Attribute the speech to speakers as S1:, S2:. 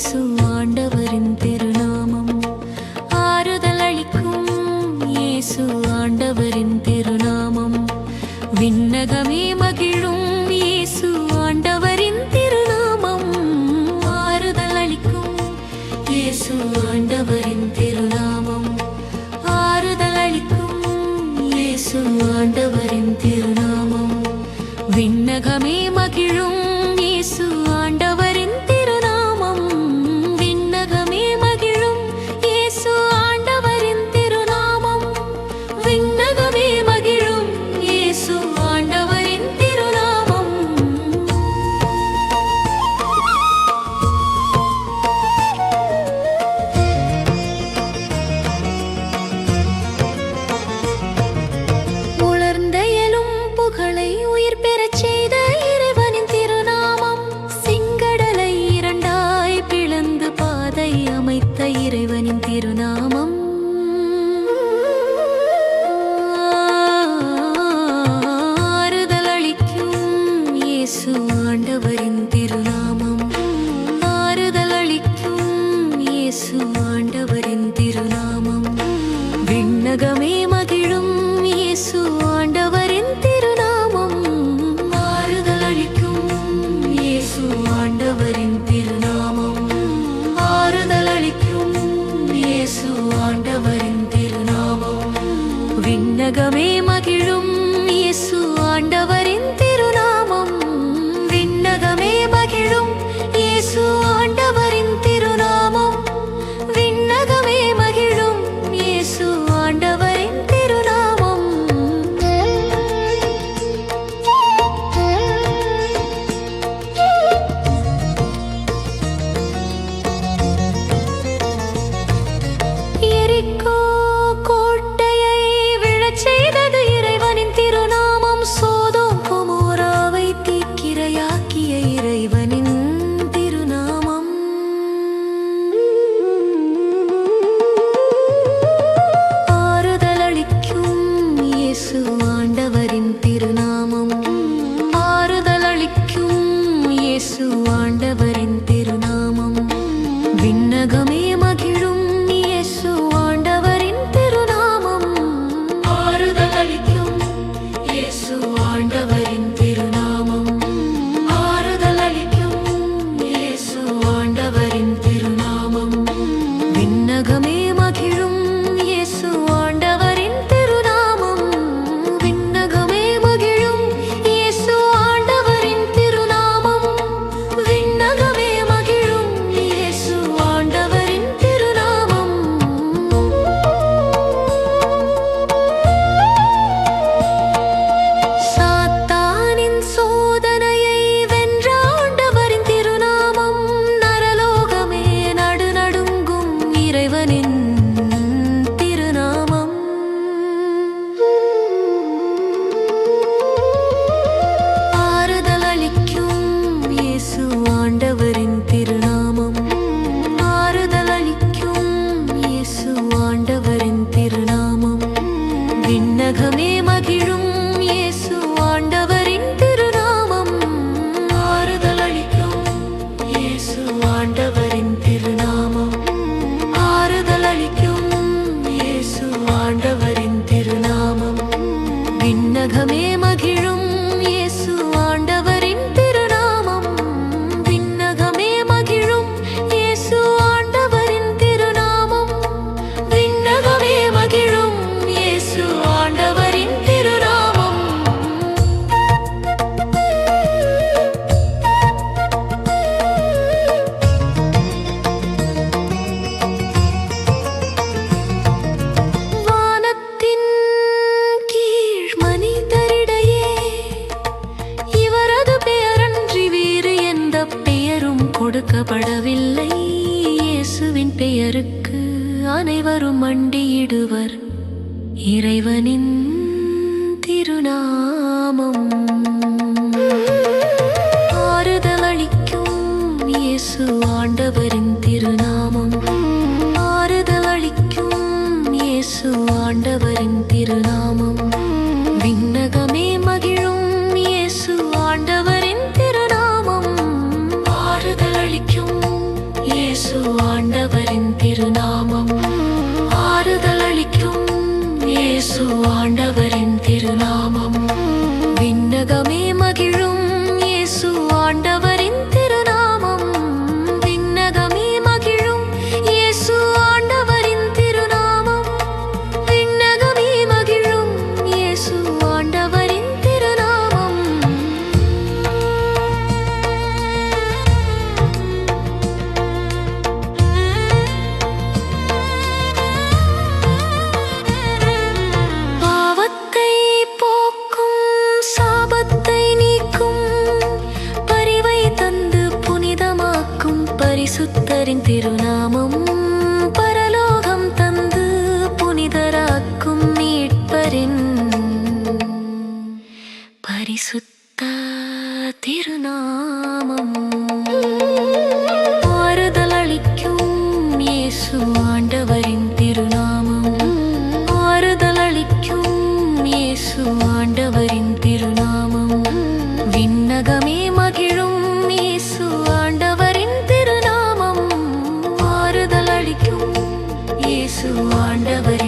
S1: இயேசு ஆண்டவரின் திருநாமம். ஆறுதல் அளிக்கும் இயேசு ஆண்டவரின் திருநாமம். விண்ணகமே மகிழும் இயேசு ஆண்டவரின் திருநாமம். ஆறுதல் அளிக்கும் இயேசு ஆண்டவரின் திருநாமம். ஆறுதல் அளிக்கும் இயேசு ஆண்டவரின் திருநாமம். விண்ணகமே மகிழும் இயேசு ஆண்டவரின் திருநாமம். விண்ணகமே மகிழும் இயேசு ஆண்டவரின் திருநாமம். விண்ணகமே மகிழும் இயேசு ஆண்டவரின் திருநாமம். உலர்ந்த எலும் புகழை உயிர் பெறச் செய்த இறைவனின் திருநாமம். செங்கடலை இரண்டாய் பிளந்து பாதை அமைத்த இறைவனின் திருநாமம். ஆறுதல் அளிக்கும் இயேசு ஆண்டவரின் திருநாமம். ஆறுதல் அளிக்கும் இயேசு ஆண்டவரின் திருநாமம். விண்ணகமே மகிழும் இயேசு ஆண்டவரின் திருநாமம். ஆறுதல் அளிக்கும் இயேசு ஆண்டவரின் திருநாமம். ஆறுதல் அளிக்கும் இயேசு ஆண்டவரின் திருநாமம். விண்ணகமே மகிழும் இயேசு ஆண்டவரின் திருநாமம். விண்ணகமே மகிழும் இயேசு ஆண்டவரின் திருநாமம். விண்ணகமே மகிழும் இயேசு ஆண்டவரின் திருநாமம். எரிகோ கோட்டையை விழச் செய்தது இறைவனின் திருநாமம். சோதோம் கொமோராவை தீக்கிரையாக்கிய இறைவனின் திருநாமம். ஆறுதல் அளிக்கும் இயேசு ஆண்டவரின் திருநாமம். ஆறுதல் அளிக்கும் இயேசு ஆண்டவரின் திருநாமம். விண்ணகமே மகிழும் இயேசு ஆண்டவரின் திருநாமம். ஆறுதல் அளிக்கும் இயேசு ஆண்டவரின் திருநாமம். ஆறுதல் அளிக்கும் இயேசு ஆண்டவரின் திருநாமம். விண்ணகமே மகிழும் இயேசு ஆண்டவரின் திருநாமம். விண்ணகமே மகிழும் இயேசு ஆண்டவரின் திருநாமம். விண்ணகமே மகிழும் இயேசு ஆண்டவரின் திருநாமம். சாத்தானின் சோதனையை வென்ற ஆண்டவரின் திருநாமம். நரலோகமே நடுநடுங்கும் இறைவனின் திருநாமம். ஆறுதல் அளிக்கும் இயேசு ஆண்டவரின் திருநாமம். ஆறுதல் அளிக்கும் இயேசு ஆண்டவரின் திருநாமம். விண்ணகமே மகிழும் இயேசு ஆண்டவரின் திருநாமம். ஆறுதல் அளிக்கும் இயேசு ஆண்டவரின் திருநாமம். ஆறுதல் அளிக்கும் இயேசு ஆண்டவரின் திருநாமம். விண்ணகமே மகிழும் இயேசு ஆண்டவரின் திருநாமம். விண்ணகமே மகிழும் இயேசு ஆண்டவரின் திருநாமம். விண்ணகமே மகிழும் இயேசு ஆண்டவரின் திருநாமம். வானத்தின் கீழ் மனிதரிடையே இவரது பெயரன்றி வேறு எந்த பெயரும் கொடுக்கப்படவில்லை. இயேசுவின் பெயருக்கு அனைவரும் மண்டியிடுவர். இறைவனின் திருநாமம். ஆறுதல் அளிக்கும் இயேசு ஆண்டவரின் திருநாமம். ஆறுதல் அளிக்கும் இயேசு ஆண்டவரின் திருநாமம். விண்ணகமே மகிழும் இயேசு ஆண்டவரின் திருநாமம். ஆறுதல் அளிக்கும் இயேசு இயேசு ஆண்டவரின் திருநாமம். ஆறுதல் அளிக்கும் இயேசு ஆண்டவரின் திருநாமம். விண்ணகமே மகிழும் இயேசு ஆண்டவரின் திருநாமம். விண்ணகமே மகிழும் இயேசு ஆண்டவரின் திருநாமம். விண்ணகமே மகிழும் இயேசு ஆண்டவரின் திருநாமம். பாவத்தை போக்கும் சாபத்தை நீக்கும் பரிவை தந்து புனிதமாக்கும் பரிசுத்தரின் திருநாமம். பரலோகம் தந்து புனிதராக்கும் மீட்பரின் பரிசுத்த திருநாமம். ஆறுதல் அளிக்கும் இயேசு ஆண்டவரின் திருநாமம். ஆறுதல் அளிக்கும் இயேசு ஆண்டவரின் திருநாமம். விண்ணகமே மகிழும் இயேசு ஆண்டவரின் திருநாமம். ஆறுதல் அளிக்கும் இயேசு ஆண்டவரின்